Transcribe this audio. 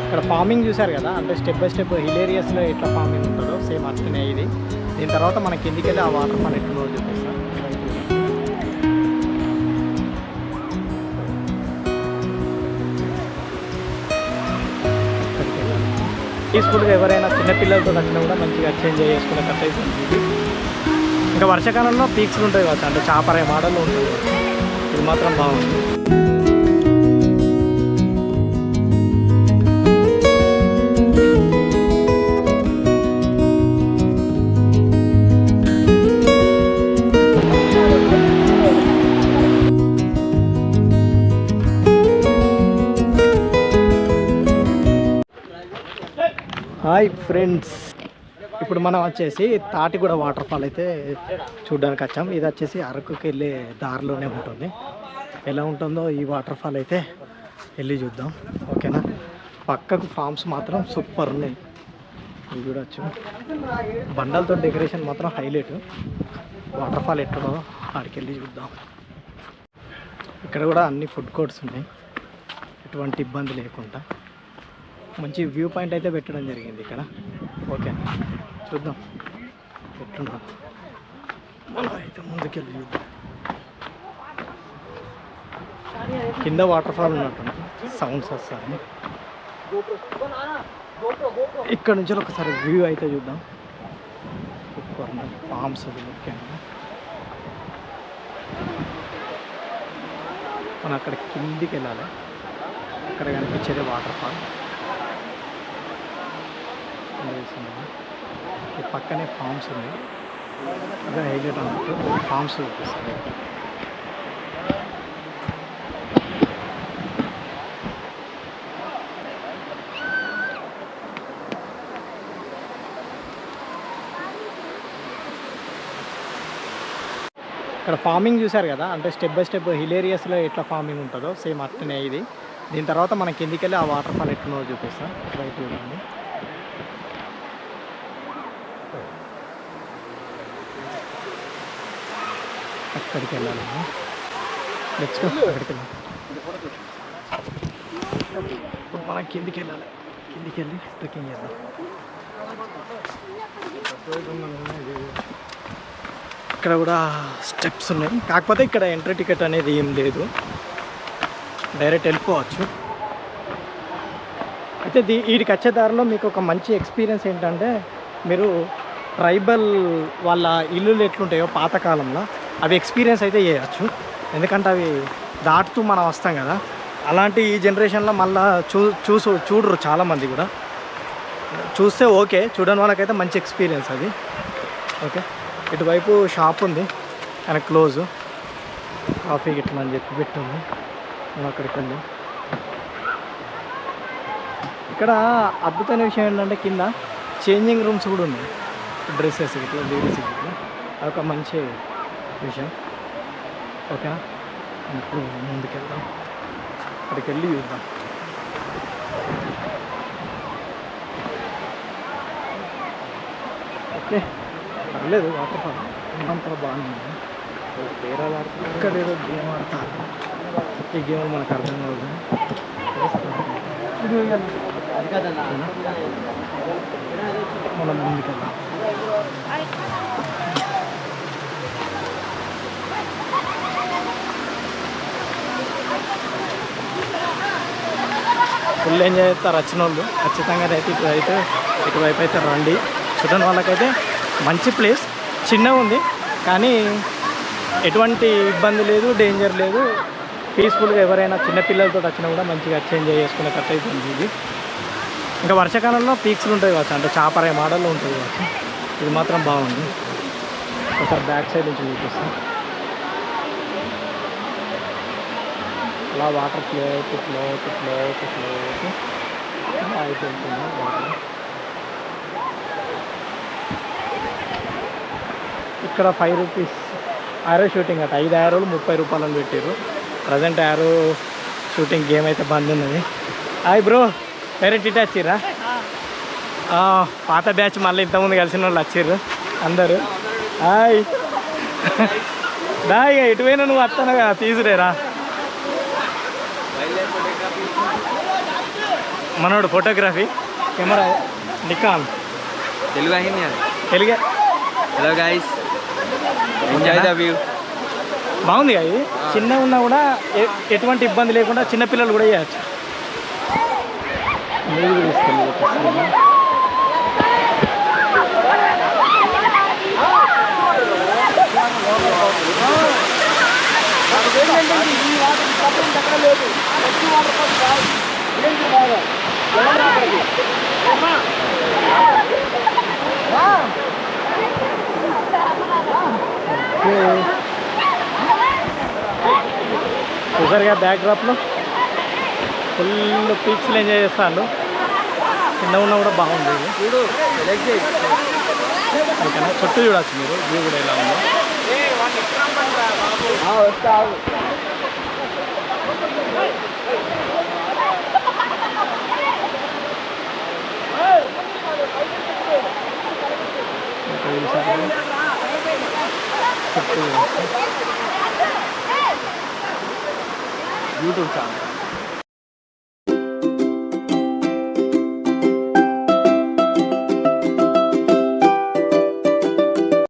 ఇక్కడ ఫార్మింగ్ చూసారు కదా, అంటే స్టెప్ బై స్టెప్ హిలేరియస్లో ఎట్లా ఫార్మింగ్ ఉంటుందో సేమ్ అట్లనే ఇది. దీని తర్వాత మన కిందికి వెళ్ళి ఆ వాటర్ ఫాల్ ఎట్లుందో చూపిస్తాం. పీస్ఫుల్గా ఎవరైనా చిన్నపిల్లలతో వచ్చినా కూడా మంచిగా ఎంజాయ్ చేసుకునేటట్టు అవుతుంది. ఇంకా వర్షాకాలంలో పీక్స్లు ఉంటాయి కావచ్చు, అంటే చాపరాయి మోడల్లో ఉంటుంది. ఇది మాత్రం బాగుంది. హాయ్ ఫ్రెండ్స్, ఇప్పుడు మనం వచ్చేసి తాటిగూడ వాటర్ ఫాల్ అయితే చూడడానికి వచ్చాం. ఇది వచ్చేసి అరకుకి వెళ్ళే దారిలోనే ఉంటుంది. ఎలా ఉంటుందో ఈ వాటర్ ఫాల్ అయితే వెళ్ళి చూద్దాం, ఓకేనా. పక్కకు ఫామ్స్ మాత్రం సూపర్ ఉన్నాయి, ఇవి చూడవచ్చు. బండలతో డెకరేషన్ మాత్రం హైలైట్. వాటర్ ఫాల్ ఎక్కడో ఆడికి వెళ్ళి చూద్దాం. ఇక్కడ కూడా అన్ని ఫుడ్ కోర్ట్స్ ఉన్నాయి, ఎటువంటి ఇబ్బంది లేకుండా. మంచి వ్యూ పాయింట్ అయితే పెట్టడం జరిగింది ఇక్కడ, ఓకే. చూద్దాం ఎట్లుందో. మనం అయితే ముందుకెళ్ళి చూద్దాం. కింద వాటర్ ఫాల్ ఉన్నట్టు సౌండ్స్ వస్తాయి. ఇక్కడ నుంచి ఒకసారి వ్యూ అయితే చూద్దాం. సూపర్ ఫామ్స్ ముఖ్యంగా. మనం అక్కడ కిందికి వెళ్ళాలి. అక్కడ కనిపించేది వాటర్ ఫాల్. ఈ పక్కనే ఫామ్స్ ఉన్నాయి, అదే హైలైట్ అన్నట్టు. ఫామ్స్ చూపిస్తుంది. ఇక్కడ ఫార్మింగ్ చూసారు కదా, అంటే స్టెప్ బై స్టెప్ హిలేరియస్లో ఎట్లా ఫార్మింగ్ ఉంటుందో సేమ్ అట్లనే ఇది. దీని తర్వాత మనం కిందికి వెళ్ళి ఆ వాటర్ ఫాల్ ఎట్లున్నదో చూపిస్తాం. రైట్ చూడండి. అక్కడికి వెళ్ళాలి, నెక్స్ట్ అక్కడికి వెళ్ళాలి. ఇప్పుడు మనం కిందికి వెళ్ళాలి. కిందికి వెళ్ళి ట్రెక్కింగ్ చేద్దాం. ఇక్కడ కూడా స్టెప్స్ ఉన్నాయి, కాకపోతే ఇక్కడ ఎంట్రీ టికెట్ అనేది ఏం లేదు, డైరెక్ట్ వెళ్ళిపోవచ్చు. అయితే వీడికి వచ్చే దారిలో మీకు ఒక మంచి ఎక్స్పీరియన్స్ ఏంటంటే, మీరు ట్రైబల్ వాళ్ళ ఇల్లులు ఎట్లుంటాయో పాతకాలంలో అవి ఎక్స్పీరియన్స్ అయితే చేయవచ్చు. ఎందుకంటే అవి దాటుతూ మనం వస్తాం కదా, అలాంటి ఈ జనరేషన్లో మళ్ళీ చూడరు చాలామంది కూడా. చూస్తే ఓకే, చూడని వాళ్ళకైతే మంచి ఎక్స్పీరియన్స్ అది, ఓకే. ఇటువైపు షాప్ ఉంది కానీ క్లోజు, కాఫీ గిట్లా అని చెప్పి పెట్టింది. మనం అక్కడికి వెళ్ళి ఇక్కడ అద్భుతమైన విషయం ఏంటంటే కింద చేంజింగ్ రూమ్స్ కూడా ఉన్నాయి, డ్రెస్సెస్ ఇట్లా లేడీస్ ఇట్లా. అదొక మంచి విషయం, ఓకేనా. ఇప్పుడు ముందుకెళ్దాం, అక్కడికి వెళ్ళి చూద్దాం. ఓకే, పర్లేదు. వాటర్ ఫాల్ అంతా బాగుంది. వేరే ఆడుతున్నారు, ఇక్కడ ఏదో గేమ్ ఆడతారు. ఈ గేమ్ మనకు అర్థం కాదు. మనం ముందుకెళ్దాం. ఫుల్ ఎంజాయ్ చేస్తారు వచ్చిన వాళ్ళు. ఖచ్చితంగా అయితే ఇటువైపు అయితే రండి. చూడని వాళ్ళకైతే మంచి ప్లేస్, చిన్నగా ఉంది కానీ ఎటువంటి ఇబ్బంది లేదు, డేంజర్ లేదు. పీస్ఫుల్గా ఎవరైనా చిన్నపిల్లలతో వచ్చినా కూడా మంచిగా ఎంజాయ్ చేసుకునేటట్టు అయితే ఉంది ఇది. ఇంకా వర్షాకాలంలో పీక్స్లు ఉంటాయి కావచ్చు, అంటే చాపరాయి మోడల్లో ఉంటుంది కావచ్చు. ఇది మాత్రం బాగుంది. ఒకసారి బ్యాక్ సైడ్ నుంచి చూపిస్తాం. అలా వాటర్ ఫ్లోట్ అయిపోతుంది వాటర్. ఇక్కడ 5 రూపీస్ యారో షూటింగ్ అట. 5 యారోలు 30 రూపాయలని పెట్టారు. ప్రజెంట్ యారో షూటింగ్ గేమ్ అయితే బంద్ ఉన్నది. హాయ్ బ్రో, వేరే టీటీ వచ్చిర్రా? పాత బ్యాచ్ మళ్ళీ ఇంతకుముందు కలిసిన వాళ్ళు వచ్చిర్రు అందరూ. హాయ్ దా, ఇక ఎటువైనా నువ్వు వస్తానుగా తీసురేరా. మనోడు ఫోటోగ్రఫీ కెమెరా నికాన్ తెలుగు అయింది తెలుగే. Hello guys, enjoy the view. బాగుంది కదా ఇది. చిన్నగా ఉన్నా కూడా ఎటువంటి ఇబ్బంది లేకుండా చిన్నపిల్లలు కూడా చేయవచ్చు. నీళ్ళు తీసుకెళ్ళి చూసారుగా బ్యాక్ డ్రాప్లో ఫుల్ పీక్స్లో ఎంజాయ్ చేస్తాను. చిన్న ఉన్నా కూడా బాగుంది ఇది. ఓకేనా, చుట్టూ చూడవచ్చు మీరు వ్యూ కూడా ఎలా ఉందో. YouTube channel